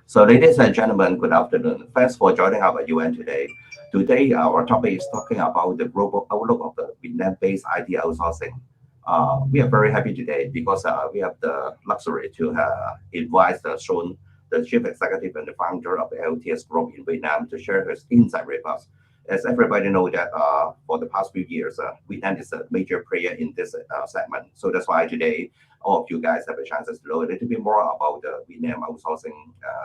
So, ladies and gentlemen, good afternoon. Thanks for joining our UN today. Today, our topic is talking about the global outlook of the Vietnam-based IT outsourcing. We are very happy today because we have the luxury to invite Xuan, the chief executive and the founder of the LTS Group in Vietnam, to share his insight with us. As everybody know that for the past few years, Vietnam is a major player in this segment. So that's why today all of you guys have a chance to know a little bit more about the Vietnam outsourcing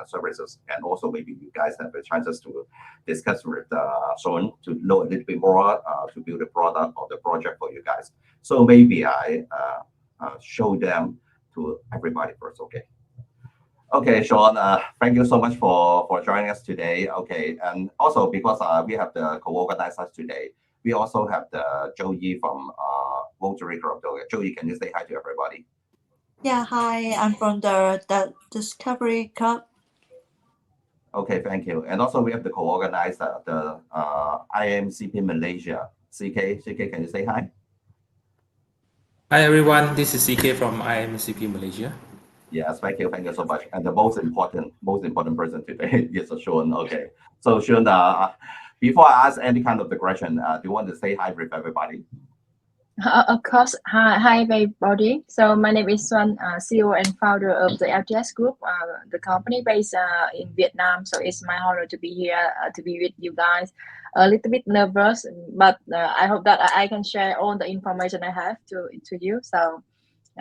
services, and also maybe you guys have a chance to discuss with Sean to know a little bit more to build a product or the project for you guys. So maybe I show them to everybody first. Okay, Sean, thank you so much for joining us today. Okay, and also because we have the co-organizers today, we also have the Joey from Rotary Club. Joey, can you say hi to everybody? Yeah, hi, I'm from the Discovery Club. Okay, thank you. And also we have the co-organizer, the IMCP Malaysia. CK, can you say hi? Hi everyone, this is CK from IMCP Malaysia. Yes, thank you so much. And the most important person today is Sean. Okay, so Sean, before I ask any kind of the question, do you want to say hi with everybody? Of course. Hi everybody. So my name is Xuan, CEO and founder of the LTS Group, the company based in Vietnam. So it's my honor to be here, to be with you guys. A little bit nervous, but I hope that I can share all the information I have to you. So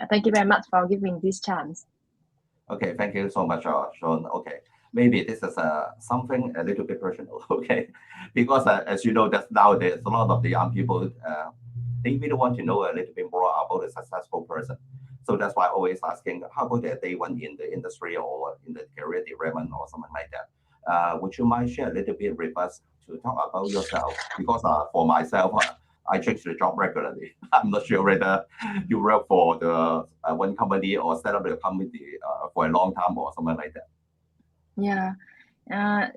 thank you very much for giving this chance. Okay, thank you so much, Sean. Okay, maybe this is something a little bit personal. Okay, because as you know, that nowadays a lot of the young people they really want to know a little bit more about a successful person. So that's why I always asking, how about their day one in the industry or in the career development or something like that? Would you mind share a little bit with us to talk about yourself? Because for myself, I change the job regularly. I'm not sure whether you work for the one company or set up a company for a long time or something like that. Yeah. A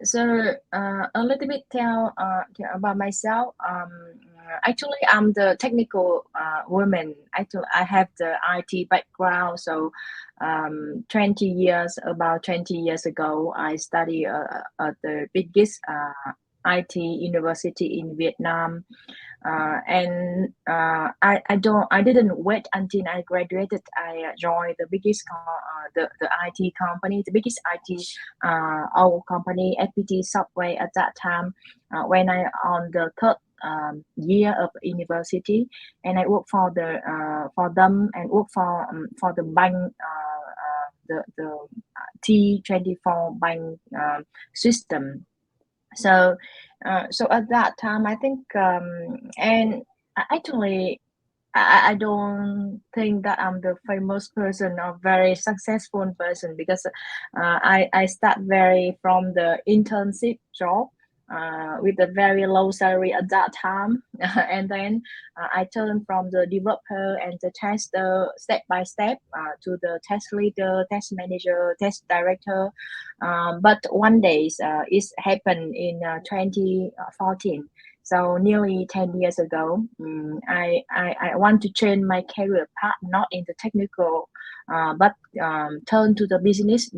little bit tell about myself. Actually, I'm the technical woman. Actually, I have the IT background. So, 20 years ago, I studied at the biggest IT university in Vietnam. I didn't wait until I graduated. I joined the biggest the IT company, the biggest IT our company, FPT Software at that time. When I on the third year of university, and I work for them and work for the bank, the T24 bank system. So, so at that time, I think, and actually, I don't think that I'm the famous person or very successful person because I start very from the internship job with a very low salary at that time, and then I turned from the developer and the tester step by step to the test leader, test manager, test director. But one day it happened in 2014. So nearly 10 years ago, I want to change my career path, not in the technical, but turn to the business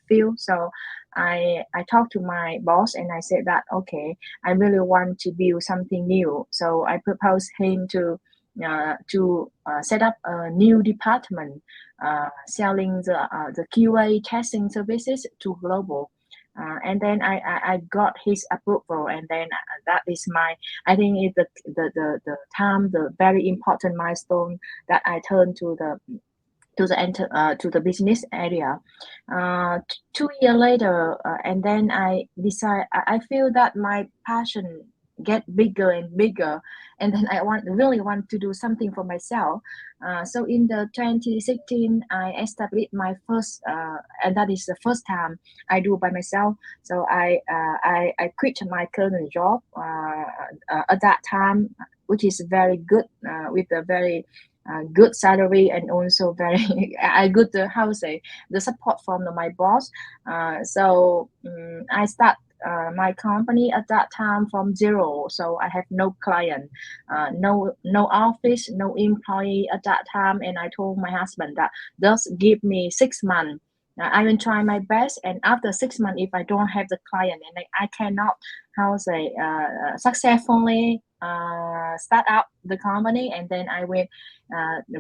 field. So I talked to my boss and I said that, okay, I really want to build something new. So I proposed him to set up a new department selling the QA testing services to global. And then I got his approval, and then that is my, I think it's the time, the very important milestone that I turn to the business area. 2 years later, and then I decide I feel that my passion get bigger and bigger, and then I really want to do something for myself. So in the 2016, I established my first, and that is the first time I do by myself. So I quit my current job at that time, which is very good, with a very good salary, and also very I good how to say the support from my boss. I start my company at that time from zero. So I have no client, no office, no employee at that time. And I told my husband that just give me 6 months I will try my best, and after 6 months, if I don't have the client and I cannot, how to say, successfully start up the company, and then I will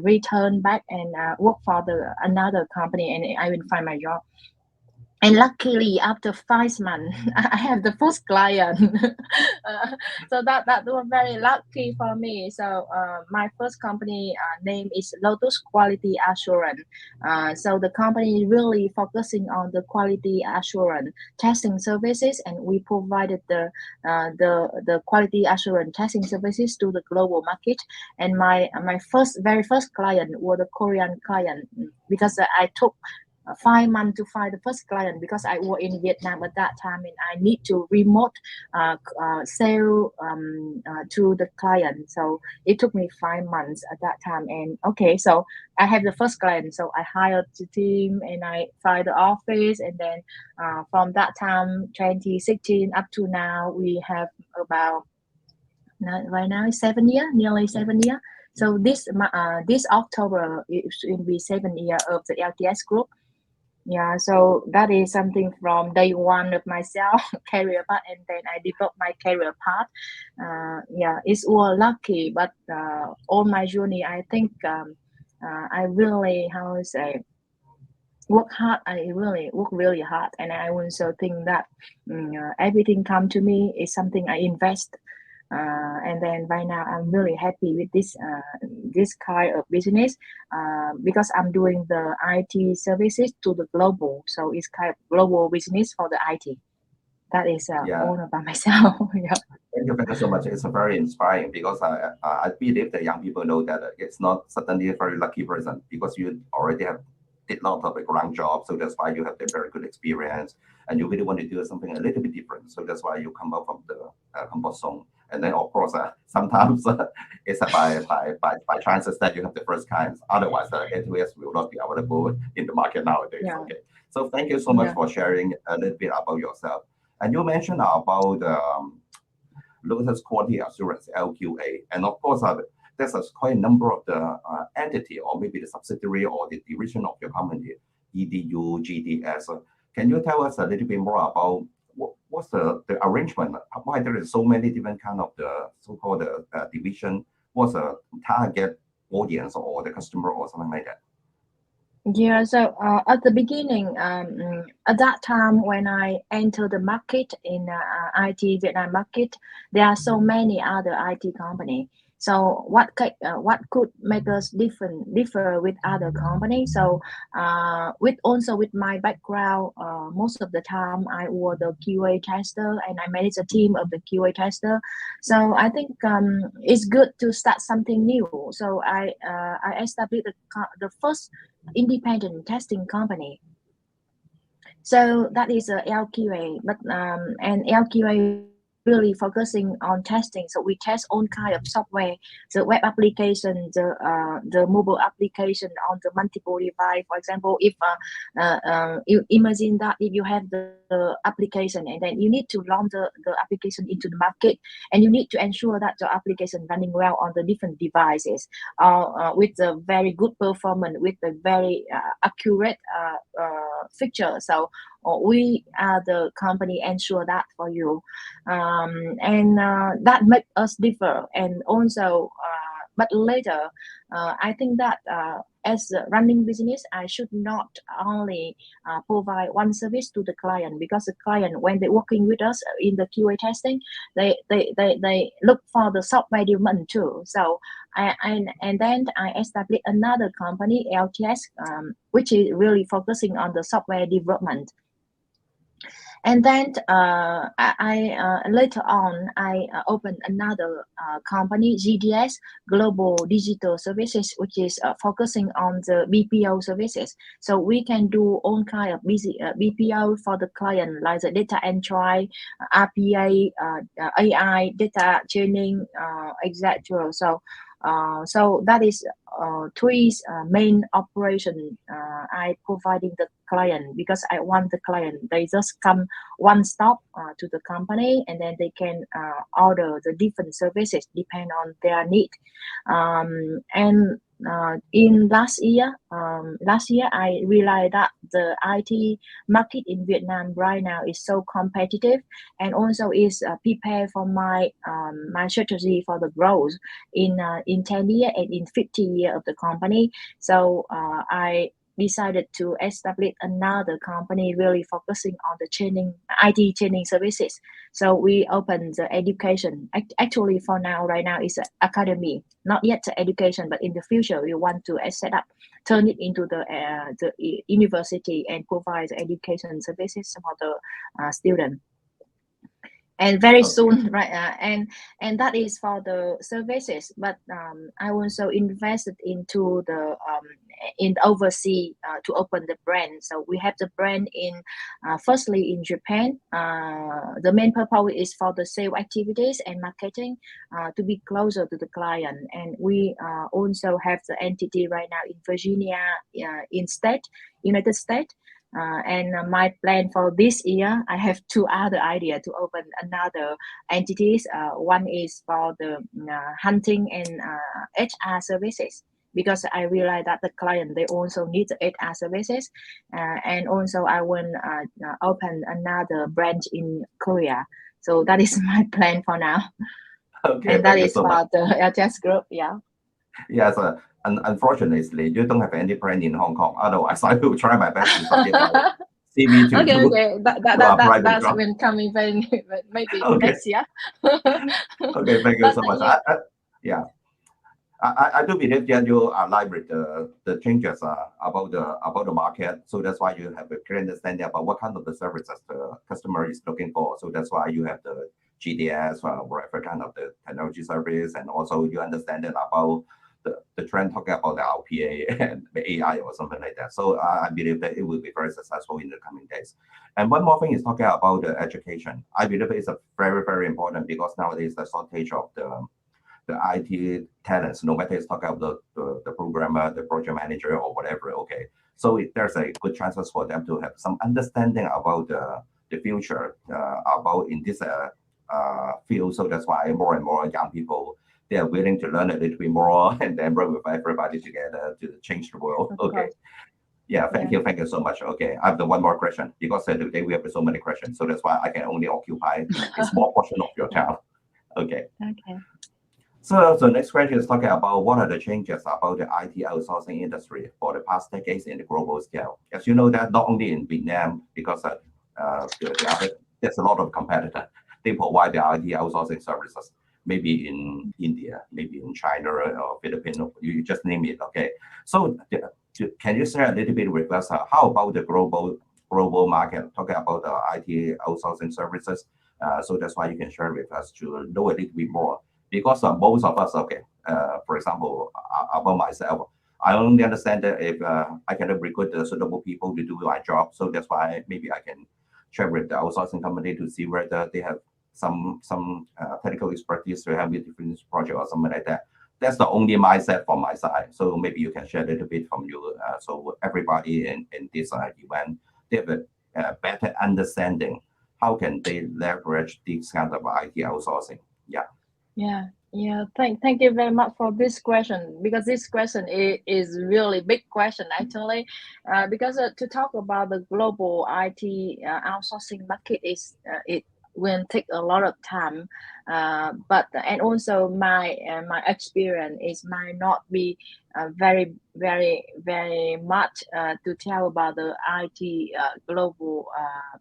return back and work for the another company, and I will find my job. And luckily, after 5 months, I have the first client. So that was very lucky for me. So my first company name is Lotus Quality Assurance. So the company really focusing on the quality assurance testing services, and we provided the quality assurance testing services to the global market. And my very first client was the Korean client, because I took 5 months to find the first client, because I was in Vietnam at that time, and I need to remote sell to the client. So it took me 5 months at that time. And okay, so I have the first client, so I hired the team and I find the office, and then from that time 2016 up to now, we have about right now 7 years, nearly 7 years. So this October it will be 7 years of the LTS group. Yeah, so that is something from day one of myself career path, and then I developed my career path. Yeah, it's all lucky, but on my journey, I think I really, how to say, work hard. I really work really hard, and I also think that everything come to me is something I invest. And then right now I'm really happy with this kind of business, because I'm doing the IT services to the global, so it's kind of global business for the IT. That is Yeah. all about myself. Yeah. Thank you so much. It's very inspiring, because I believe the young people know that it's not suddenly a very lucky person, because you already have did a lot of background job, so that's why you have the very good experience, and you really want to do something a little bit different. So that's why you come out from the comfort zone. And then of course sometimes it's by chances that you have the first clients. Otherwise, AWS will not be available in the market nowadays. Yeah. Okay. So thank you so much Yeah. for sharing a little bit about yourself. And you mentioned about Lotus Quality Assurance, LQA, and of course there's quite a number of the entity, or maybe the subsidiary or the division of your company, EDU, GDS. Can you tell us a little bit more about what's the arrangement? Why there is so many different kind of the so-called division? What's the target audience or the customer or something like that? Yeah, so at the beginning, at that time when I entered the market in IT Vietnam market, there are so many other IT company. So what could make us differ with other companies? So with my background, most of the time I was the QA tester, and I manage a team of the QA tester. So I think it's good to start something new. So I established the first independent testing company. So that is a LQA, but and LQA really focusing on testing. So we test all kind of software, the web application, the mobile application on the multiple device. For example, if you imagine that if you have the application, and then you need to launch the application into the market, and you need to ensure that the application running well on the different devices, with a very good performance, with a very accurate feature. So we are the company ensure that for you, and that makes us differ. And also but later I think that as a running business, I should not only provide one service to the client, because the client, when they're working with us in the QA testing, they look for the software development too. So and then I established another company, LTS, which is really focusing on the software development. And then I later on I opened another company, GDS, Global Digital Services, which is focusing on the BPO services. So we can do all kind of BPO for the client, like the data entry, RPA, AI, data training, etc. So that is three main operation I providing client, because I want the client, they just come one stop to the company, and then they can order the different services depend on their need. And in last year I realized that the IT market in Vietnam right now is so competitive, and also is prepared for my my strategy for the growth in 10 year and in 50 year of the company. So I decided to establish another company really focusing on the training, IT training services. So we opened the education. Actually, for now, right now, is an academy, not yet the education, but in the future we want to set up, turn it into the university and provide the education services for the student. And very soon, right? And that is for the services. But I also invested into the in overseas to open the brand. So we have the brand in firstly in Japan. The main purpose is for the sales activities and marketing to be closer to the client. And we also have the entity right now in Virginia, United States. And my plan for this year, I have two other ideas to open another entities. One is for the hunting and HR services, because I realize that the client, they also need the HR services. And also I will open another branch in Korea. So that is my plan for now. Okay, And that thank you is so for much. the LTS group, yeah. Yes, unfortunately, you don't have any brand in Hong Kong. Otherwise, I will try my best to submit my CV to Okay. a private That's job. when coming maybe Okay. next year. Okay, thank you But so much. Yeah, I do believe that you align with the changes about the market. So that's why you have a clear understanding about what kind of the services the customer is looking for. So that's why you have the GDS or whatever kind of the technology service, and also you understand it about the trend talking about the RPA and the AI or something like that. So I believe that it will be very successful in the coming days. And one more thing is talking about the education. I believe it's a very, very important, because nowadays the shortage of the IT talents, no matter it's talking about the programmer, the project manager, or whatever. Okay, so there's a good chances for them to have some understanding about the future about in this field. So that's why more and more young people, they are willing to learn a little bit more and then work with everybody together to change the world. Of Okay. course. Yeah, thank you so much. Okay, I have the one more question, because today we have so many questions, so that's why I can only occupy a small portion of your time. Okay. Okay. So the next question is talking about what are the changes about the IT outsourcing industry for the past decades in the global scale. As you know, that not only in Vietnam, because there's a lot of competitors. They provide the IT outsourcing services, maybe in India, maybe in China or Philippines, you just name it. Okay, so can you share a little bit with us how about the global market, talking about the IT outsourcing services? So that's why you can share with us to know a little bit more. Because most of us, okay, for example, about myself, I only understand that if I cannot recruit the suitable people to do my job. So that's why maybe I can check with the outsourcing company to see whether they have some technical expertise to help with different project or something like that. That's the only mindset from my side. So maybe you can share a little bit from you. So everybody in this event, they have a better understanding. How can they leverage this kind of IT outsourcing? Yeah. Thank you very much for this question, because this question is really big question actually. Because to talk about the global IT outsourcing market is it will take a lot of time. But and also my experience is might not be very much to tell about the IT global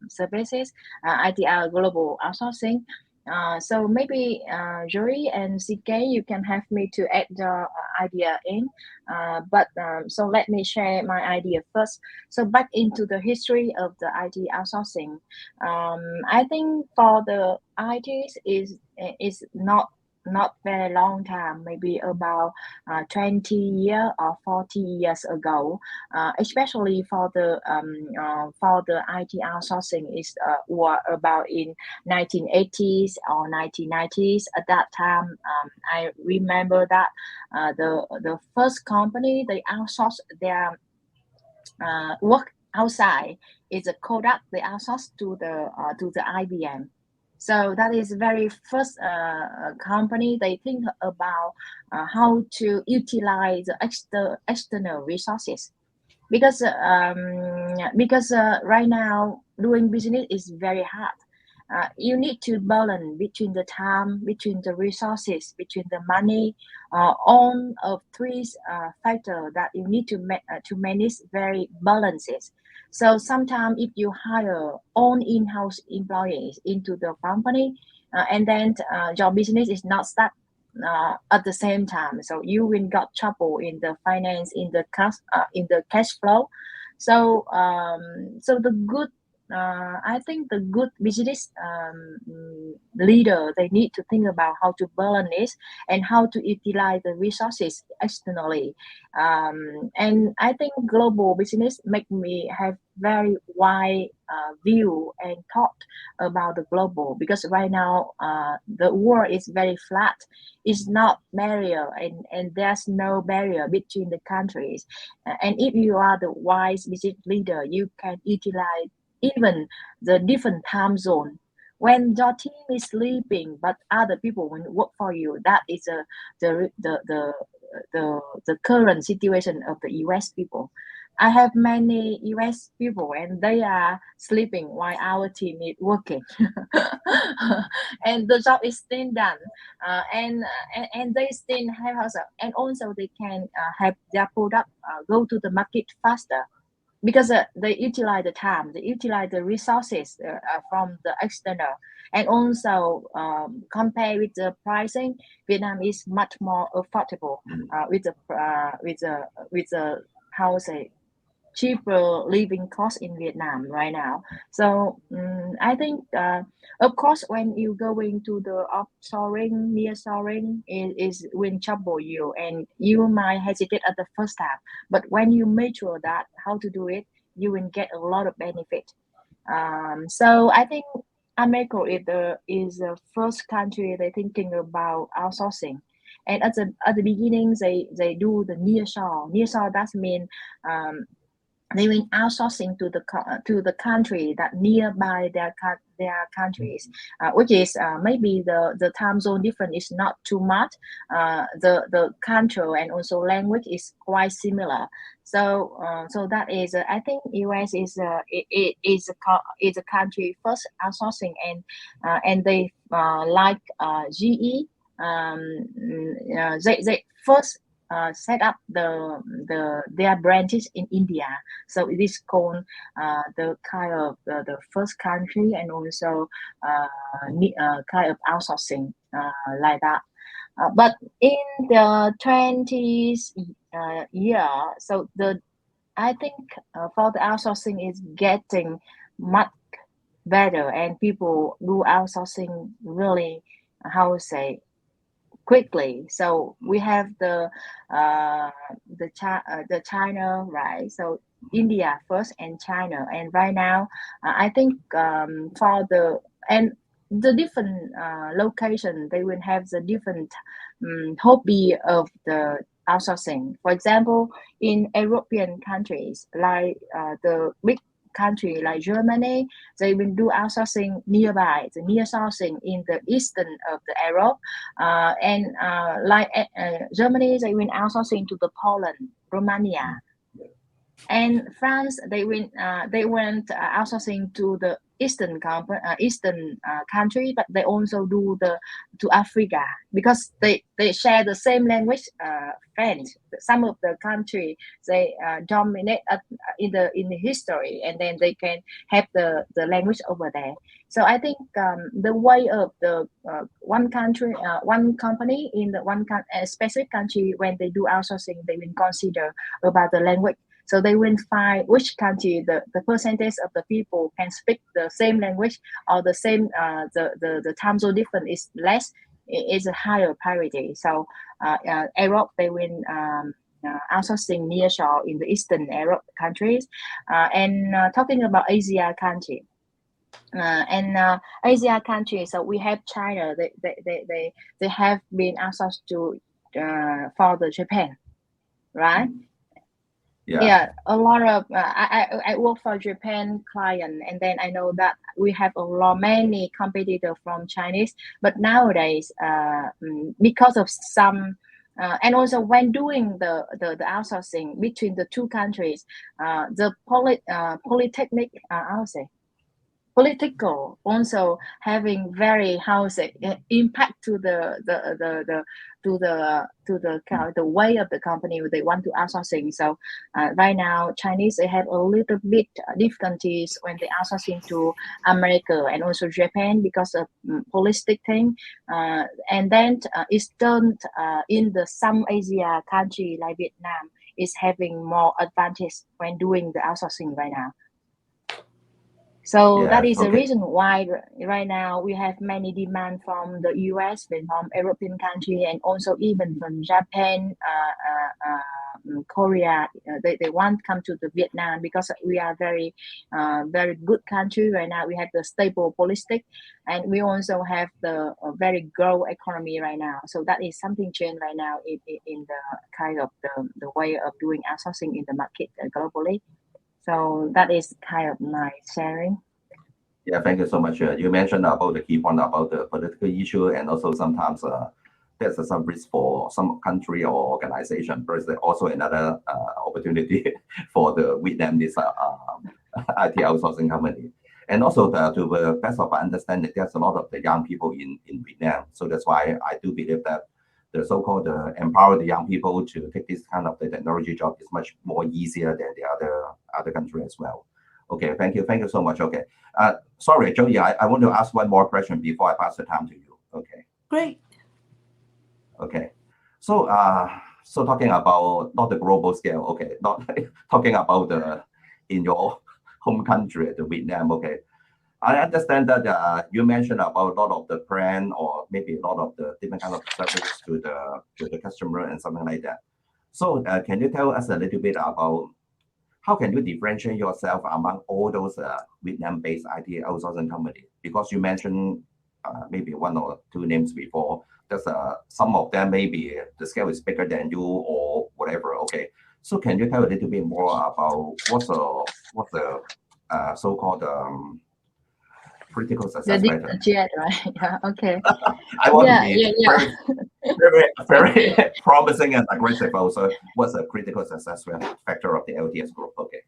services, IT global outsourcing. So maybe Jory and CK, you can have me to add the idea in. But so let me share my idea first. So back into the history of the IT outsourcing, I think for the IT is not very long time, maybe about 20 years or 40 years ago, especially for the IT outsourcing is were about in 1980s or 1990s. At that time, I remember that the first company, they outsourced their work outside is a Kodak. They outsource to the IBM. So that is very first company. They think about how to utilize the external resources, because right now doing business is very hard. You need to balance between the time, between the resources, between the money, all of three factors that you need to manage very balances. So sometimes if you hire own in-house employees into the company, and then your business is not stuck at the same time, so you will got trouble in the finance, in the cash flow. So so the good I think the good business leader, they need to think about how to balance this and how to utilize the resources externally. And I think global business make me have very wide view and thought about the global, because right now the world is very flat. It's not barrier, and there's no barrier between the countries. And if you are the wise business leader, you can utilize even the different time zone. When your team is sleeping, but other people will work for you, that is the current situation of the US people. I have many US people and they are sleeping while our team is working, and the job is still done, and they still have also, and also they can have their product go to the market faster, because they utilize the time, they utilize the resources from the external, and also compare with the pricing. Vietnam is much more affordable with the how to say cheaper living cost in Vietnam right now. So I think of course when you go into the offshoring, nearshoring is will trouble you, and you might hesitate at the first time, but when you mature that how to do it, you will get a lot of benefit. So I think America is the first country they thinking about outsourcing. And at the beginning, they do the nearshore. Nearshore that mean they will outsourcing to the country that nearby their countries, which is maybe the time zone difference is not too much. The culture and also language is quite similar. So so that is I think US is is a country first outsourcing, and they like GE. They first set up their branches in India. So it is called the kind of the first country, and also kind of outsourcing like that. But in the 20s year, so I think for the outsourcing is getting much better, and people do outsourcing really, how to say, quickly. So we have the China, right? So India first and China, and right now I think for the different location, they will have the different hobby of the outsourcing. For example, in European countries like the big country like Germany, they will do outsourcing nearby, the near sourcing in the eastern of the Europe, and like Germany, they will outsourcing to the Poland, Romania, and France, they went outsourcing to the eastern country, but they also do to Africa, because they share the same language, French. Some of the country they dominate in the history, and then they can have the language over there. So I think the way of the one country, one company in the specific country, when they do outsourcing, they will consider about the language. So they will find which country the percentage of the people can speak the same language, or the same the time zone difference is less, is a higher parity. So Europe, they will outsourcing nearshore in the Eastern Europe countries, and talking about Asia country. Asia countries, so we have China. They have been outsourced to for the Japan, right? Yeah, a lot of I work for Japan client, and then I know that we have a lot many competitor from Chinese, but nowadays because of some and also when doing the outsourcing between the two countries, the polytechnic I would say political also having very how say impact to the way of the company they want to outsourcing. So right now Chinese they have a little bit difficulties when they outsourcing to America and also Japan because of politic thing, and then Eastern in the some Asia country like Vietnam is having more advantage when doing the outsourcing right now. So that Yes. is the Okay. reason why right now we have many demand from the US, from European country, and also even from Japan, Korea. They want to come to the Vietnam because we are very good country right now. We have the stable politic, and we also have the very grow economy right now. So that is something change right now in the kind of the way of doing outsourcing in the market globally. So that is kind of my sharing. Yeah, thank you so much. You mentioned about the key point about the political issue, and also sometimes there's some risk for some country or organization, but there's also another opportunity for the Vietnamese IT outsourcing company. And also to the best of my understanding, there's a lot of the young people in Vietnam. So that's why I do believe that the so-called empower the young people to take this kind of the technology job is much more easier than the other country as well. Okay, thank you so much. Okay, sorry, Joey, I want to ask one more question before I pass the time to you. Okay, Great. okay. So talking about not the global scale, okay, not talking about the in your home country, the Vietnam. Okay, I understand that you mentioned about a lot of the brand or maybe a lot of the different kind of service to the customer and something like that. So can you tell us a little bit about how can you differentiate yourself among all those Vietnam-based IT outsourcing companies? Because you mentioned maybe one or two names before. There's some of them maybe the scale is bigger than you or whatever. Okay, so can you tell a little bit more about what's the so-called critical The success factor? differentiate, right? Yeah. Okay. I want to Yeah. be Yeah. Yeah. very promising and aggressive also. What's the critical success factor of the LTS group? Okay.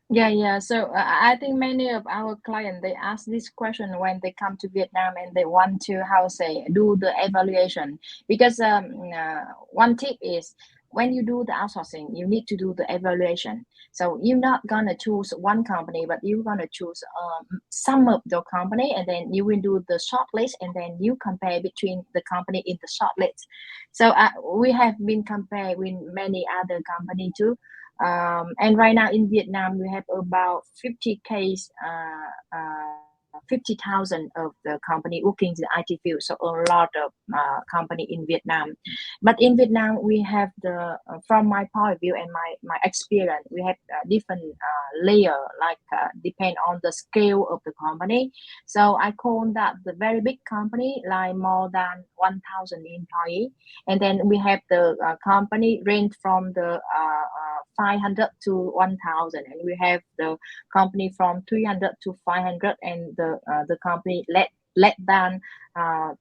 Yeah. So I think many of our clients they ask this question when they come to Vietnam and they want to how say do the evaluation because one tip is when you do the outsourcing you need to do the evaluation. So you're not gonna choose one company, but you're gonna choose some of the company, and then you will do the short list, and then you compare between the company in the short list. So we have been compared with many other company too. And right now in Vietnam, we have about 50 case, 50,000 of the company working in the IT field. So a lot of company in Vietnam. But in Vietnam, we have from my point of view and my experience, we have different layer, like depend on the scale of the company. So I call that the very big company, like more than 1,000 employee. And then we have the company range from the 500 to 1,000, and we have the company from 300 to 500, and the company less than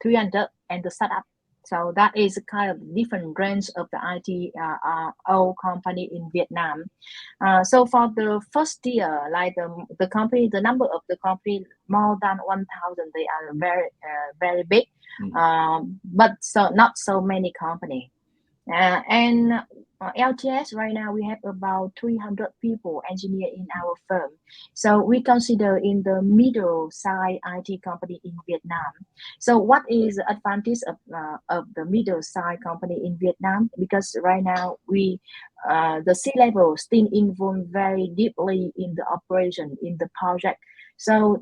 300 and the startup. So that is a kind of different range of the IT old company in Vietnam. So for the first year, like the company, the number of the company more than 1,000, they are very big, but so not so many company. And LTS right now we have about 300 people engineer in our firm. So we consider in the middle size IT company in Vietnam. So what is the advantage of the middle size company in Vietnam? Because right now we the C-level still involved very deeply in the operation in the project. So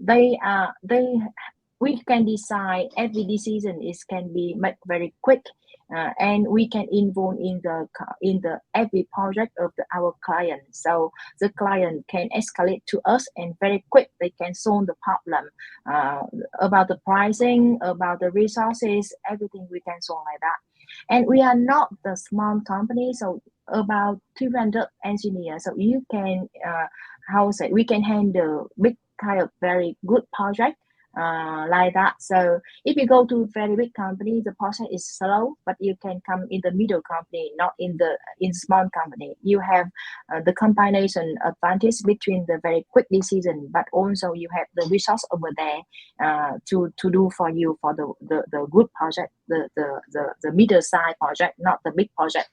we can decide every decision is can be made very quick, and we can involve in the every project of our client. So the client can escalate to us and very quick they can solve the problem about the pricing, about the resources, everything we can solve like that. And we are not the small company, so about 200 engineers. So you can we can handle big kind of very good project like that. So if you go to very big company, the process is slow, but you can come in the middle company, not in small company. You have the combination advantage between the very quick decision, but also you have the resource over there to do for you for the good project, the middle size project, not the big project.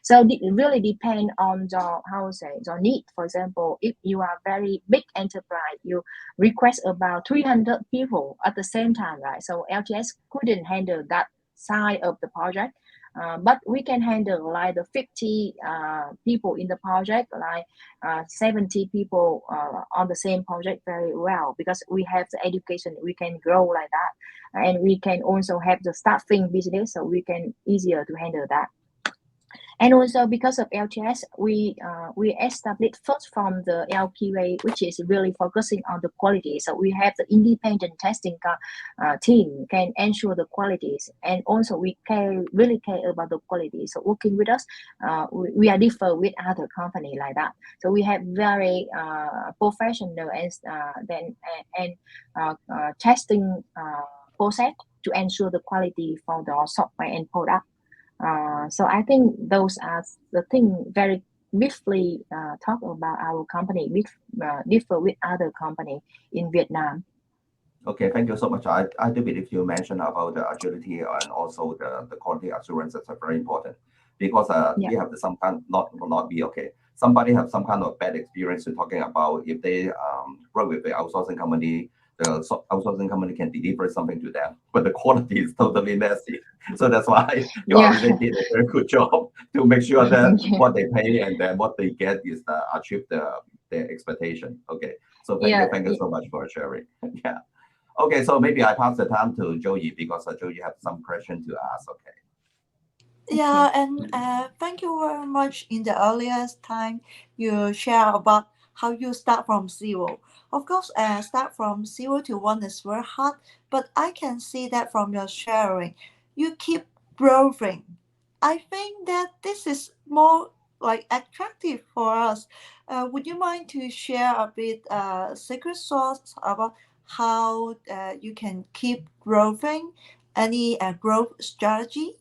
So it really depends on your need. For example, if you are very big enterprise, you request about 300 people at the same time, right? So LTS couldn't handle that side of the project. But we can handle like the 50 people in the project, like 70 people on the same project very well, because we have the education, we can grow like that. And we can also have the staffing business, so we can easier to handle that. And also because of LTS, we established first from the LQA, which is really focusing on the quality. So we have the independent testing team can ensure the qualities, and also we really care about the quality. So working with us, we are different with other company like that. So we have very professional and testing process to ensure the quality for the software and product. So I think those are the things very briefly talk about our company, differ with other company in Vietnam. Okay, thank you so much. I do believe you mentioned about the agility and also the quality assurance. That's very important because we have some kind not be okay. Somebody have some kind of bad experience to talking about if they work with the outsourcing company. The outsourcing company can deliver something to them, but the quality is totally messy. So that's why you already did a very good job to make sure that what they pay and then what they get is achieve their expectation. Okay, so thank you so much for sharing. Yeah. Okay, so maybe I pass the time to Joey because Joey have some question to ask. Okay. Yeah, and thank you very much. In the earliest time, you share about how you start from zero. Of course, start from 0 to 1 is very hard, but I can see that from your sharing, you keep growing. I think that this is more like attractive for us. Would you mind to share a bit secret sauce about how you can keep growing? Any growth strategy?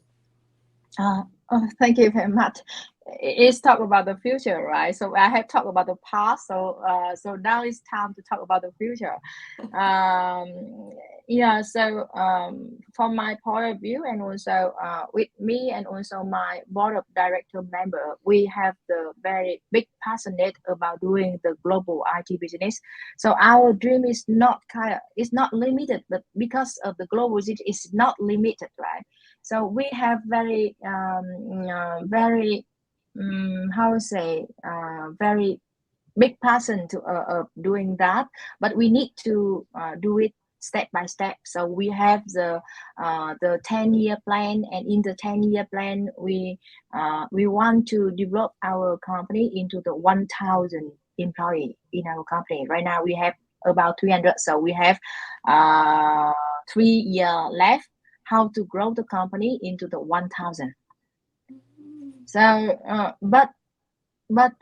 Thank you very much. It's talk about the future, right? So I have talked about the past, so now it's time to talk about the future. So from my point of view, and also with me and also my board of director member, we have the very big passionate about doing the global IT business. So our dream is it's not limited, but because of the global it's not limited, right? So we have very very big passion to doing that, but we need to do it step by step. So we have the 10-year plan, and in the 10-year plan we want to develop our company into the 1,000 employee in our company. Right now we have about 300, so we have 3 years left how to grow the company into the 1,000. So but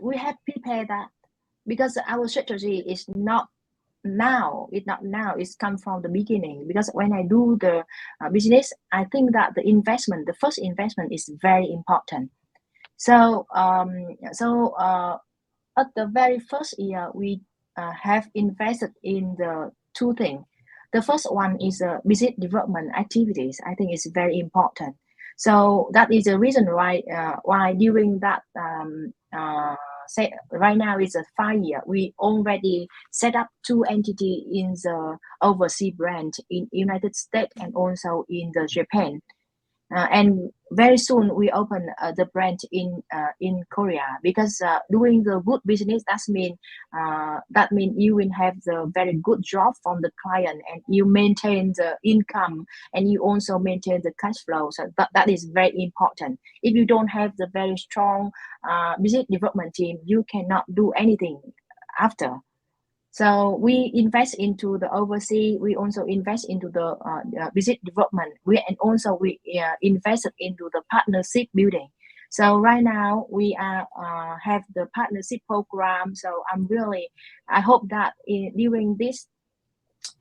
we have prepared that, because our strategy is not now. It's come from the beginning, because when I do the business, I think that the first investment is very important. So at the very first year we have invested in the two things. The first one is business development activities. I think it's very important. So that is the reason why during that right now it's a 5 year. We already set up 2 entities in the overseas branch in United States and also in the Japan. And very soon we open the branch in Korea, because doing the good business that mean you will have the very good job from the client, and you maintain the income, and you also maintain the cash flow. So that is very important. If you don't have the very strong business development team, you cannot do anything after. So we invest into the overseas. We also invest into the business development. We invested into the partnership building. So right now we are have the partnership program. So I hope that during this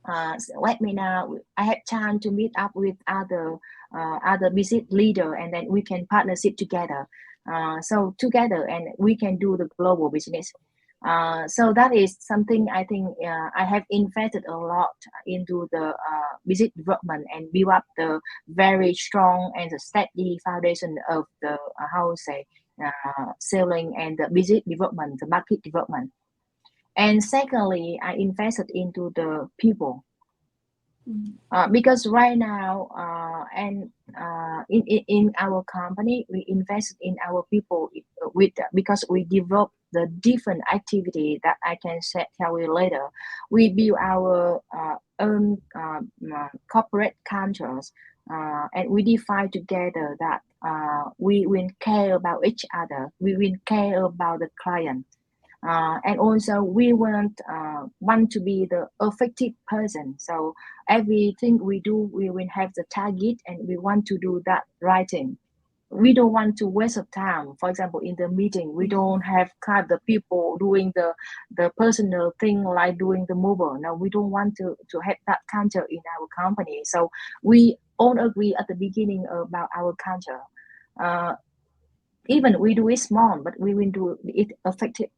webinar, I had time to meet up with other business leader, and then we can partnership together. So together, and we can do the global business. So that is something I think I have invested a lot into the business development and build up the very strong and the steady foundation of the selling and the business development, the market development. And secondly, I invested into the people. Because right now, in our company, we invest in our people because we develop the different activity that I can tell you later. We build our own corporate cultures, and we define together that we will care about each other. We will care about the client. And also we want to be the effective person. So everything we do, we will have the target, and we want to do that right thing. We don't want to waste of time. For example, in the meeting, we don't have kind of the people doing the personal thing like doing the mobile. No, we don't want to have that culture in our company. So we all agree at the beginning about our culture. Even we do it small, but we will do it effective.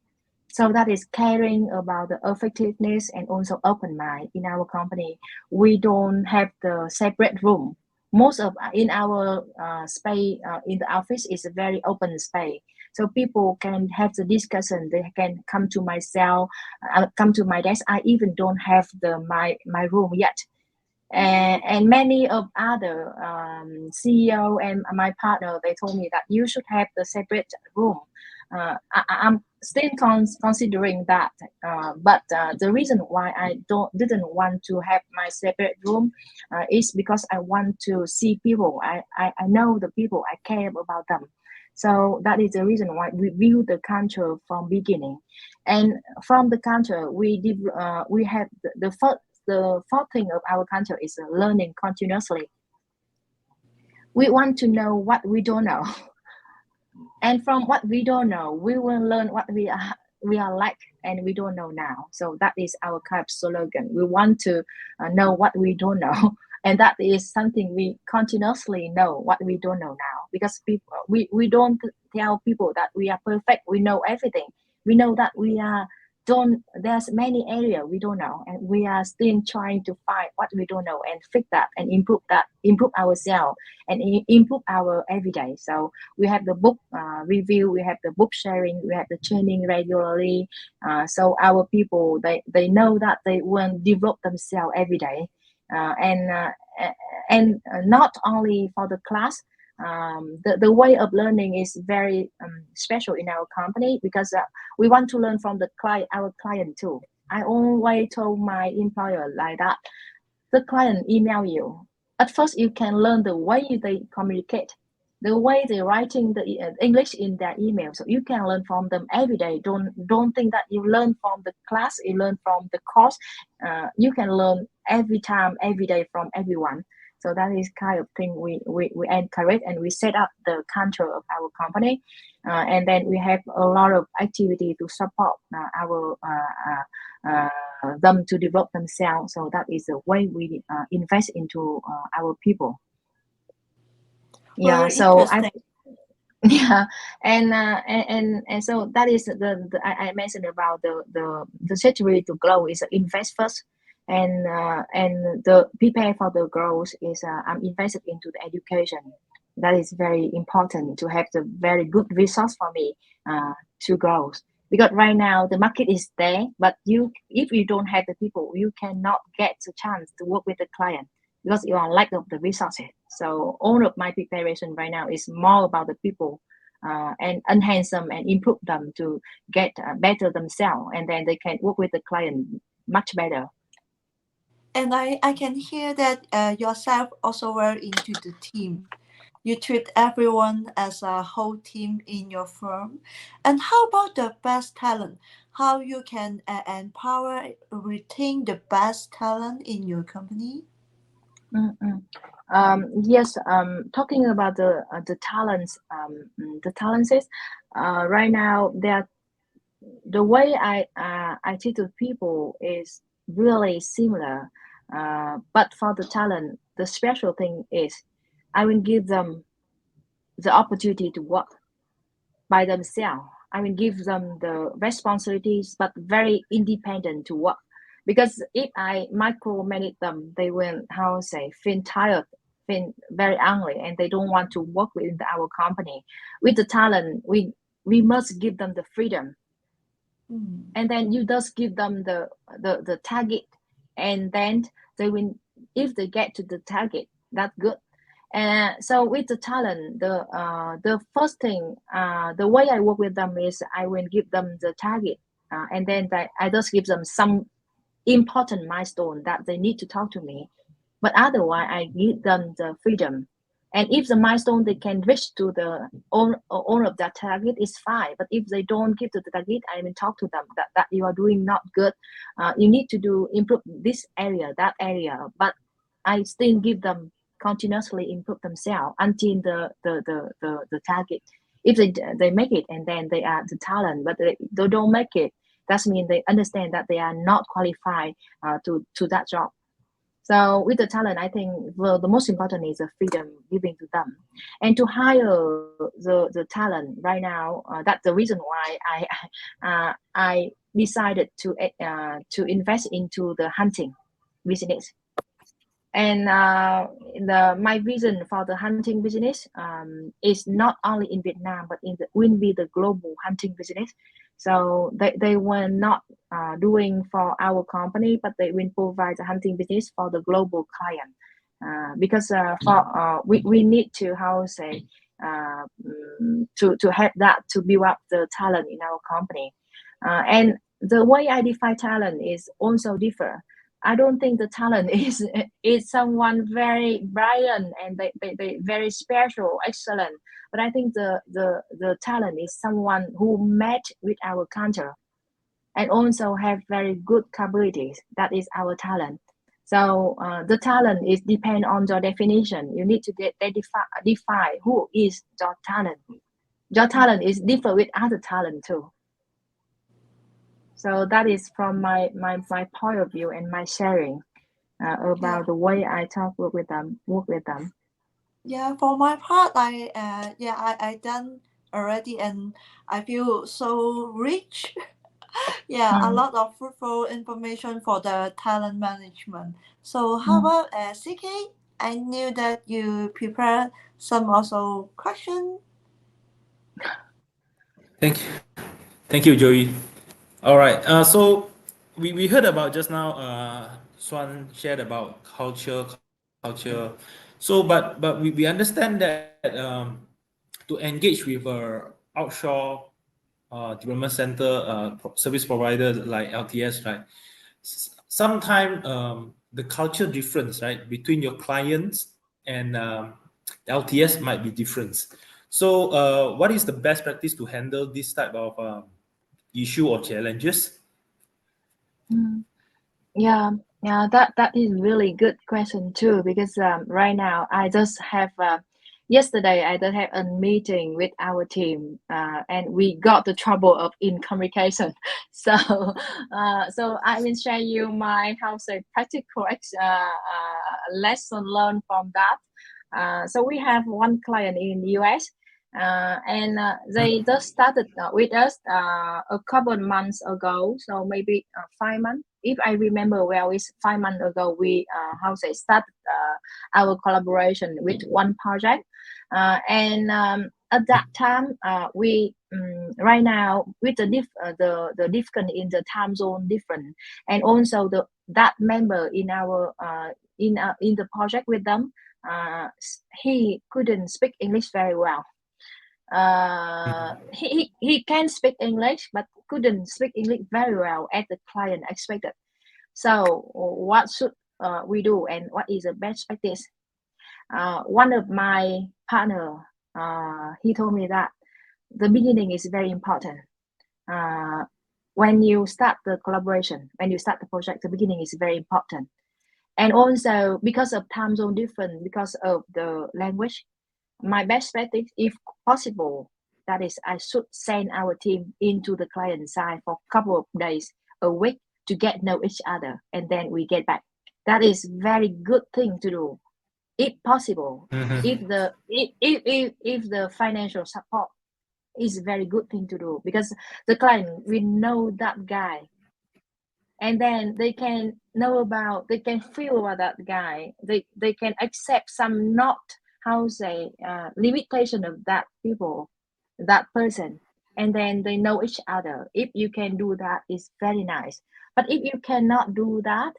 So that is caring about the effectiveness and also open mind in our company. We don't have the separate room. Most of in our space in the office is a very open space. So people can have the discussion. They can come to my cell, come to my desk. I even don't have my room yet. And many of other CEO and my partner, they told me that you should have the separate room. I'm still considering that, but the reason why I didn't want to have my separate room is because I want to see people. I know the people. I care about them. So that is the reason why we build the culture from beginning, and from the culture we have the fourth thing of our culture is learning continuously. We want to know what we don't know. And from what we don't know, we will learn what we are like and we don't know now. So that is our kind of slogan. We want to know what we don't know. And that is something we continuously know what we don't know now. Because people, we don't tell people that we are perfect. We know everything. We know that there's many areas we don't know, and we are still trying to find what we don't know and fix that and improve ourselves and improve our everyday. So we have the book review, we have the book sharing, we have the training regularly. So our people, they know that they will develop themselves every day, and not only for the class. The way of learning is very special in our company, because we want to learn from our client too. I always told my employer like that. The client email you. At first, you can learn the way they communicate, the way they writing the English in their email. So you can learn from them every day. Don't think that you learn from the class, you learn from the course. You can learn every time, every day from everyone. So that is kind of thing we encourage, and we set up the culture of our company, and then we have a lot of activity to support them to develop themselves. So that is the way we invest into our people. Yeah. Very So interesting. yeah, and so that is I mentioned about the strategy to grow is invest first. And the prepare for the growth is I'm invested into the education. That is very important to have the very good resource for me to grow, because right now the market is there, but if you don't have the people, you cannot get the chance to work with the client because you are lack of the resources. So all of my preparation right now is more about the people and enhance them and improve them to get better themselves, and then they can work with the client much better. And I can hear that yourself also were into the team. You treat everyone as a whole team in your firm. And how about the best talent? How you can empower, retain the best talent in your company? Yes, talking about the talents, the talents is right now there. The way I teach the people is really similar, but for the talent, the special thing is I will give them the opportunity to work by themselves. I will give them the responsibilities, but very independent to work. Because if I micromanage them, they will, how to say, feel tired, feel very angry, and they don't want to work with our company. With the talent, we must give them the freedom, and then you just give them the target, and then they will, if they get to the target, that's good. And so with the talent, the first thing, the way I work with them is I will give them the target, and then I just give them some important milestone that they need to talk to me. But otherwise, I give them the freedom. And if the milestone they can reach to the owner of that target is fine. But if they don't give to the target, I will talk to them that you are doing not good. You need to improve this area, that area. But I still give them continuously improve themselves until the target. If they make it, and then they are the talent, but they don't make it, that means they understand that they are not qualified to that job. So with the talent, I think the most important is the freedom giving to them, and to hire the talent right now. That's the reason why I decided to invest into the hunting business. And my vision for the hunting business is not only in Vietnam, but will be the global hunting business. So they were not doing for our company, but they will provide the hunting business for the global client. Because we need to, how to say, to have that, to build up the talent in our company. And the way I define talent is also different. I don't think the talent is someone very brilliant and they very special, excellent. But I think the talent is someone who match with our culture and also have very good capabilities. That is our talent. So the talent is depend on your definition. You need to define who is your talent. Your talent is different with other talent too. So that is from my point of view and my sharing about the way I work with them. Yeah, for my part, I done already, and I feel so rich. Yeah, a lot of fruitful information for the talent management. So how about CK? I knew that you prepared some also question. Thank you, Joey. All right. So we heard about just now. Xuan shared about culture. So but we understand that to engage with a offshore development center service provider like LTS, right? Sometimes the culture difference, right, between your clients and LTS might be different. So what is the best practice to handle this type of issue or challenges? Yeah, that is really good question too, because right now I just have yesterday I just have a meeting with our team, and we got the trouble of in communication. So so I will share you my, how to say, practical lesson learned from that. So we have one client in the US. And they just started with us a couple of months ago, so maybe 5 months. If I remember well, it's 5 months ago we how to say, started our collaboration with one project, and at that time we right now with the different in the time zone different, and also that member in our in the project with them, he couldn't speak English very well. He can speak English but couldn't speak English very well as the client expected. So what should we do, and what is the best practice? one of my partner, he told me that the beginning is very important. When you start the collaboration, when you start the project, the beginning is very important. And also because of time zone difference, because of the language, my best practice, if possible, that is, I should send our team into the client side for a couple of days, a week, to get know each other, and then we get back. That is very good thing to do, if possible. If the financial support is a very good thing to do, because the client will know that guy, and then they can know about, they can feel about that guy, they can accept some not, how say, limitation of that people, that person, and then they know each other. If you can do that, it's very nice. But if you cannot do that,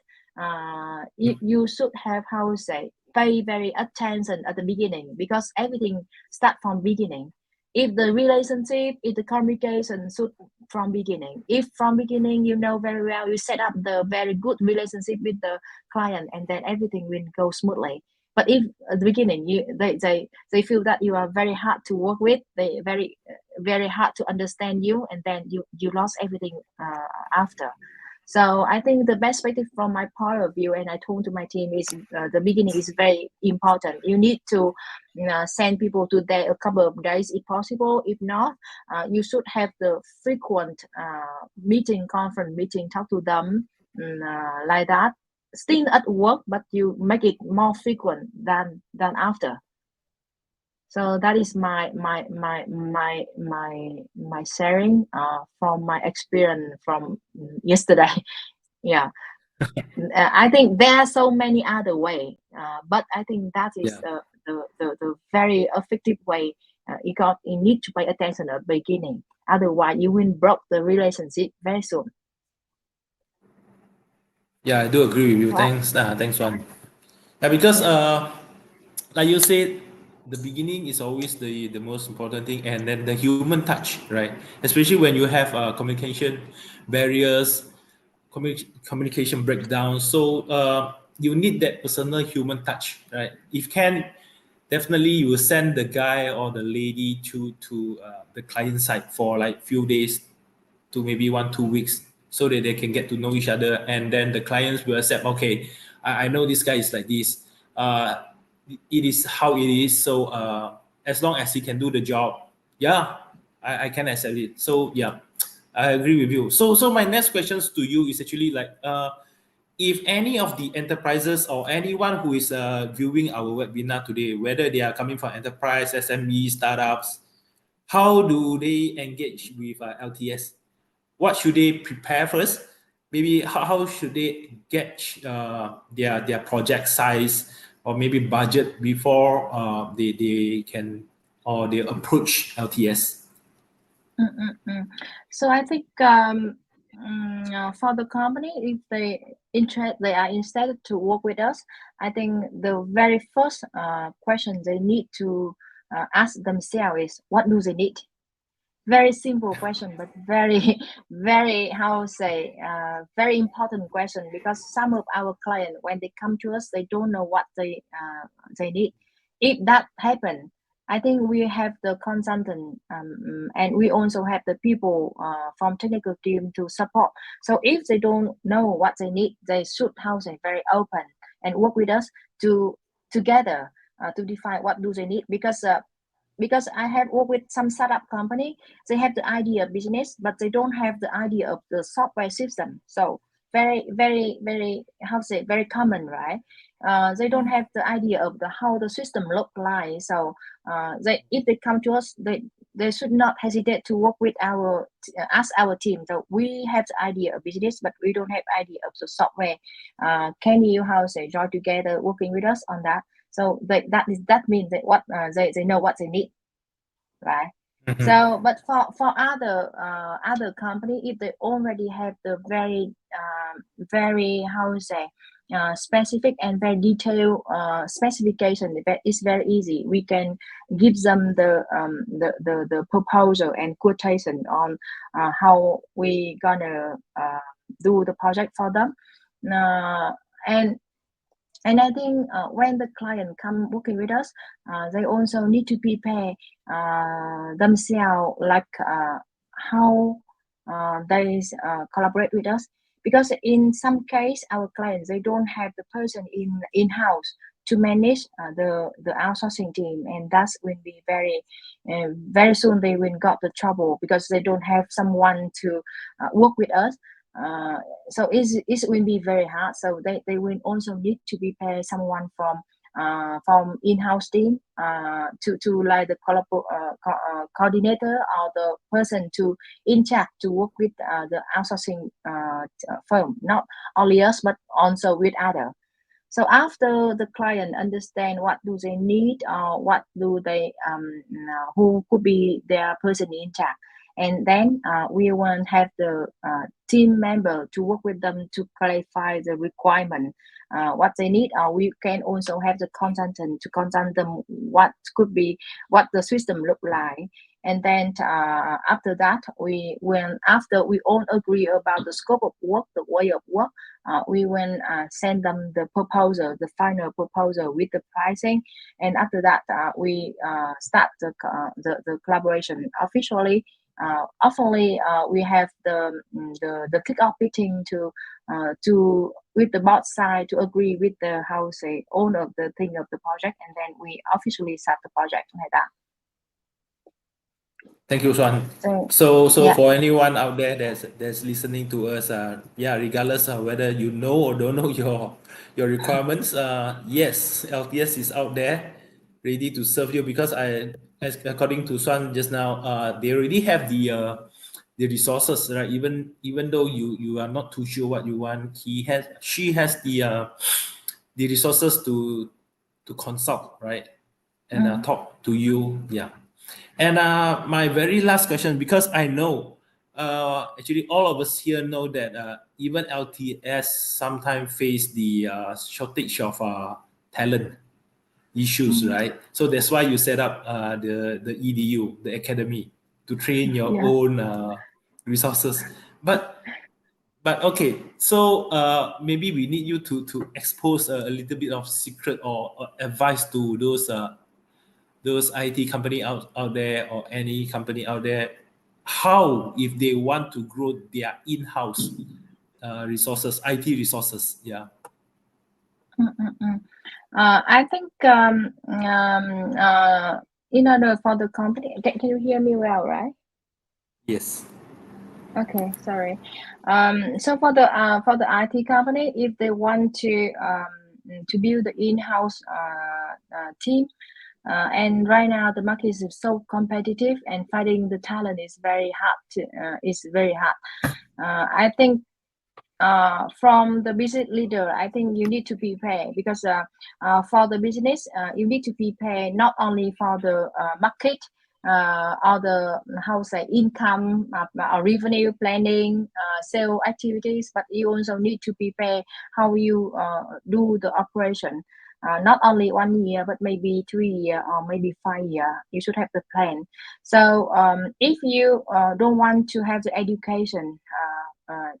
you should have, how say, pay very attention at the beginning, because everything start from beginning. If the relationship, if the communication should from beginning, if from beginning you know very well, you set up the very good relationship with the client, and then everything will go smoothly. But if at the beginning they feel that you are very hard to work with, they very hard to understand you, and then you lost everything after. So I think the best perspective from my point of view, and I told to my team, is the beginning is very important. You need to send people to there a couple of days if possible. If not, you should have the frequent meeting, conference meeting, talk to them, like that. Still at work, but you make it more frequent than after. So that is my sharing from my experience from yesterday. Yeah. I think there are so many other way, but I think that is Yeah. the very effective way. You need to pay attention at the beginning, otherwise you will break the relationship very soon. Yeah, I do agree with you. Right. Thanks, Juan. Yeah, because Yeah. like you said, the beginning is always the most important thing, and then the human touch, right? Especially when you have communication barriers, communication breakdowns. So you need that personal human touch, right? If can, definitely you will send the guy or the lady to the client side for like few days to maybe 1 2 weeks, so that they can get to know each other, and then the clients will accept, okay, I know this guy is like this, it is how it is, so as long as he can do the job, yeah, I can accept it. So yeah, I agree with you. So my next questions to you is actually like, if any of the enterprises or anyone who is viewing our webinar today, whether they are coming from enterprise, SME, startups, how do they engage with LTS? What should they prepare first? Maybe how should they get their project size, or maybe budget, before they can, or they approach LTS? So I think for the company, if they are interested to work with us, I think the very first question they need to ask themselves is, what do they need? Very simple question, but very very, how say, very important question, because some of our clients, when they come to us, they don't know what they need. If that happen, I think we have the consultant, and we also have the people from technical team to support. So if they don't know what they need, they should, how say, very open and work with us to together to define what do they need. Because I have worked with some startup company, they have the idea of business, but they don't have the idea of the software system. So very, very, very, how say, very common, right? They don't have the idea of how the system look like. So if they come to us, they should not hesitate to work with ask our team. So we have the idea of business, but we don't have idea of the software. Can you, how say, join together working with us on that? So that means that what they know what they need, right? Mhm. So, but for other company, if they already have the very, how to say, specific and very detailed specification, that is very easy. We can give them the proposal and quotation on how we gonna do the project for them, and And I think when the client come working with us, they also need to prepare themselves, like how they collaborate with us. Because in some case, our clients, they don't have the person in-house to manage the outsourcing team, and that's will be very soon they will got the trouble because they don't have someone to work with us. So it will be very hard. So they will also need to prepare someone from in-house team to like the coordinator or the person to in charge to work with the outsourcing firm, not only us but also with other. So after the client understand what do they need or what do they who could be their person in charge, and then we will have the team member to work with them to clarify the requirement, what they need, or we can also have the consultant to consult them what could be what the system look like. And then after that, after we all agree about the scope of work, the way of work, we will send them the proposal, the final proposal with the pricing. And after that, we start the collaboration officially. Oftenly, we have the kickoff meeting to with the both side to agree with the how say owner of the thing of the project, and then we officially start the project like that. Thank you, Xuan. So So yeah. for anyone out there that's listening to us, yeah, regardless of whether you know or don't know your requirements, yes, LTS is out there ready to serve you, because according to Xuan just now, they already have the resources, right? Even though you are not too sure what you want, she has the resources to consult, right? And talk to you, yeah. And my very last question, because I know actually all of us here know that even LTS sometimes face the shortage of talent issues, right? So that's why you set up the EDU, the academy, to train your own resources. But okay, so maybe we need you to expose a little bit of secret or advice to those IT company out there, or any company out there, how if they want to grow their in-house resources, IT resources. Yeah. I think in order for the company, can you hear me well, right? Yes. Okay, sorry. So for the IT company, if they want to build the in-house team, and right now the market is so competitive and finding the talent is very hard. I think from the business leader, I think you need to prepare, because for the business, you need to prepare not only for the market or the how say income or revenue planning, sale activities, but you also need to prepare how you do the operation. Not only 1 year, but maybe 3 year or maybe 5 year. You should have the plan. So if you don't want to have the education,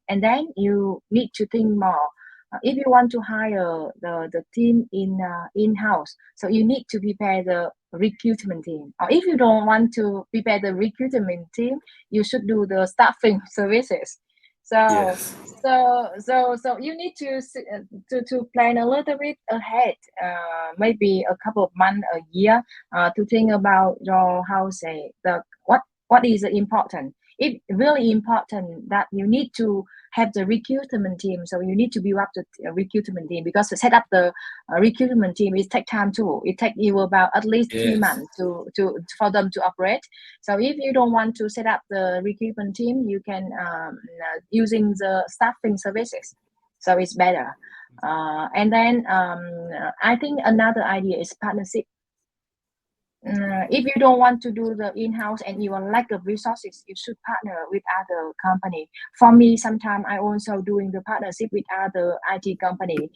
and then you need to think more. If you want to hire the team in-house, so you need to prepare the recruitment team. Or if you don't want to prepare the recruitment team, you should do the staffing services. So Yes. so you need to plan a little bit ahead, maybe a couple of months, a year, to think about your how say the what is important. It's really important that you need to have the recruitment team. So you need to build up the recruitment team, because to set up the recruitment team, it takes time too. It takes you about at least 3 Yes. months for them to operate. So if you don't want to set up the recruitment team, you can using the staffing services. So it's better. And then I think another idea is partnership. If you don't want to do the in-house and you are lack of resources, you should partner with other company. For me, sometimes I also doing the partnership with other IT company,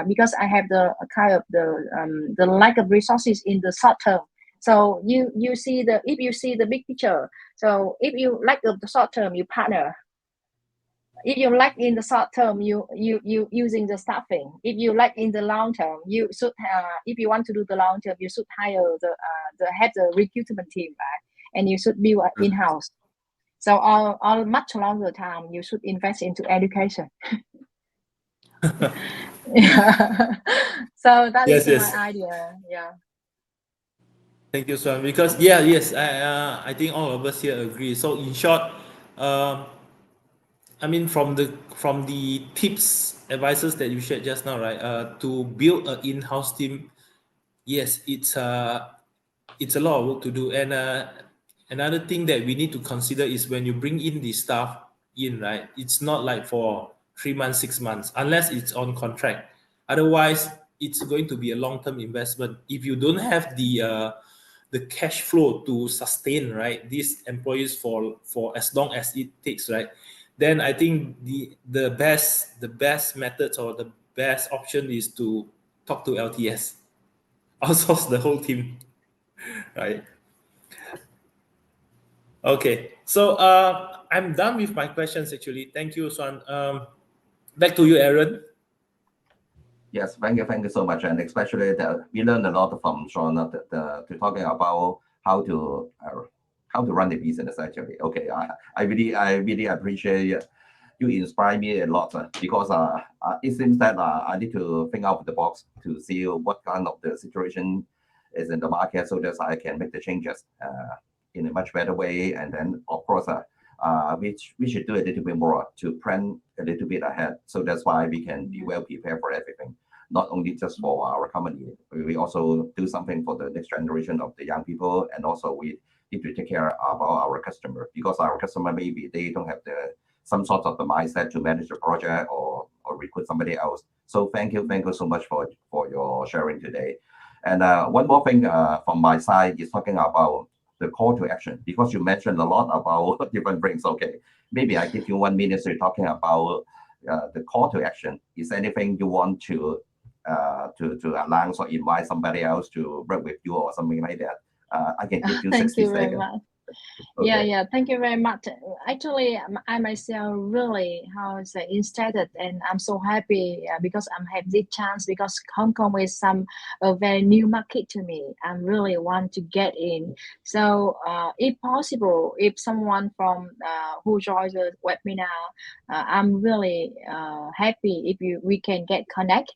because I have the kind of the lack of resources in the short term. So you see if you see the big picture. So if you lack of the short term, you partner. if you like in the short term, you using the staffing. If you like in the long term, you should if you want to do the long term, you should hire the recruitment team, right? And you should build in house. So all much longer time, you should invest into education. Yeah. So that Yes, is yes. my idea. Yeah. Thank you, Xuan. Because yes, I think all of us here agree. So in short, um, I mean, from the tips, advices that you shared just now, right? To build an in-house team, yes, it's a lot of work to do. And another thing that we need to consider is when you bring in the staff in, right? It's not like for 3 months, 6 months, unless it's on contract. Otherwise, it's going to be a long-term investment. If you don't have the cash flow to sustain, right, these employees for as long as it takes, right, then I think the best methods or the best option is to talk to LTS, outsource the whole team, right? Okay, so I'm done with my questions actually. Thank you, Xuan. Back to you, Aaron. Yes, thank you so much, and especially that we learned a lot from Sean to talking about how to run the business. Actually, okay, I really appreciate you inspire me a lot because it seems that I need to think out of the box to see what kind of the situation is in the market so that I can make the changes in a much better way, and then of course we should do a little bit more to plan a little bit ahead. So that's why we can be well prepared for everything, not only just for our company. We also do something for the next generation of the young people, and also we need to take care about our customer because our customer maybe they don't have some sort of the mindset to manage the project or recruit somebody else. So thank you so much for your sharing today. And one more thing from my side is talking about the call to action because you mentioned a lot about different things. Okay, maybe I give you 1 minute to talking about the call to action. Is anything you want to announce or invite somebody else to work with you or something like that? I can give you Thank 60 you very seconds. much. Okay. Yeah, thank you very much. Actually, I myself really, how I say, excited, and I'm so happy because I'm have this chance because Hong Kong is a very new market to me. I really want to get in. So, if possible, if someone from who joins the webinar, I'm really happy if we can get connect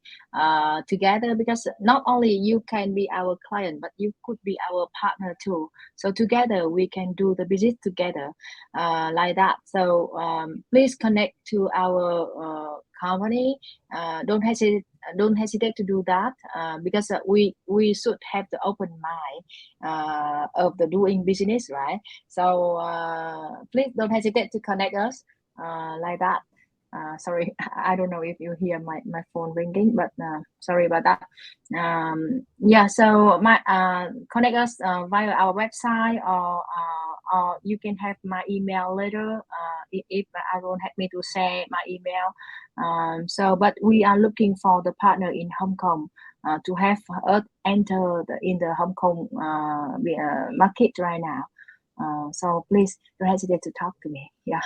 together because not only you can be our client, but you could be our partner too. So together we can do the business together like that. So please connect to our company. Don't hesitate to do that because we should have the open mind of the doing business, right? So please don't hesitate to connect us like that. Sorry, I don't know if you hear my phone ringing, but sorry about that. Yeah, so my connect us via our website or you can have my email later if I don't have me to say my email. So but we are looking for the partner in Hong Kong to have us enter in the Hong Kong market right now. So please don't hesitate to talk to me. Yeah.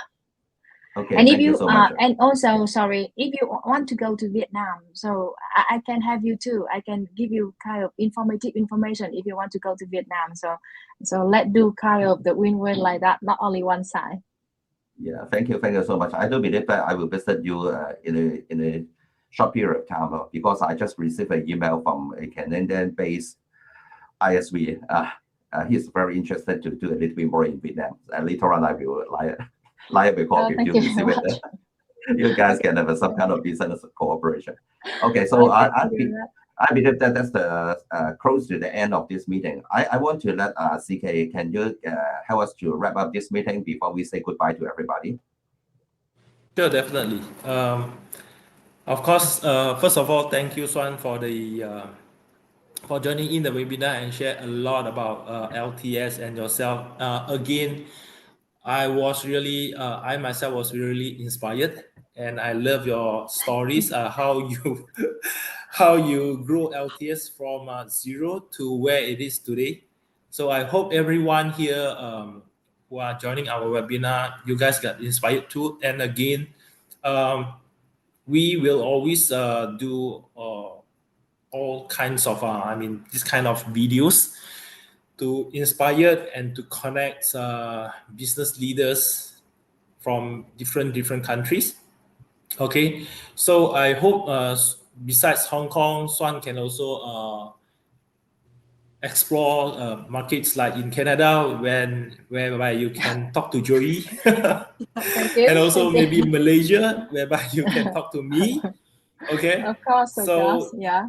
Okay, And if thank you you so much. and also sorry, if you want to go to Vietnam, so I can have you too. I can give you kind of informative information if you want to go to Vietnam. So let's do kind of the win-win like that, not only one side. Yeah, thank you so much. I do believe that I will visit you in a short period of time because I just received an email from a Canadian-based ISV. He's very interested to do a little bit more in Vietnam. And later on, I will live a call with Thank you you to see very whether much. you guys Okay. can have some kind of business cooperation. Okay, so Okay, thank you very much. I believe that that's the close to the end of this meeting. I want to let CK, can you help us to wrap up this meeting before we say goodbye to everybody? Sure, definitely. Of course, first of all, thank you, Xuan, for joining in the webinar and share a lot about LTS and yourself. Again, I myself was really inspired, and I love your stories. How you how you grow LTS from zero to where it is today. So I hope everyone here who are joining our webinar, you guys got inspired too. And again, we will always do all kinds of, this kind of videos to inspire and to connect business leaders from different countries. Okay, so I hope besides Hong Kong, Xuan can also explore markets like in Canada, whereby you can talk to Joey, Thank you. and also Thank you. maybe Malaysia, whereby you can talk to me. Okay, Of course, so yeah.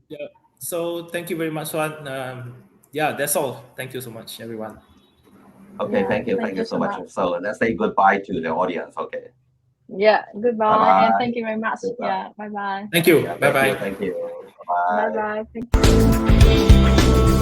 yeah, so thank you very much, Xuan. Yeah, that's all. Thank you so much, everyone. Okay, Yeah, thank you thank you so so much. much. So let's say goodbye to the audience. Okay, Yeah, goodbye, bye and bye. thank you very much. Goodbye. Yeah, bye bye. Thank you. Yeah, Bye bye. thank you. Bye Bye bye. bye. Thank you.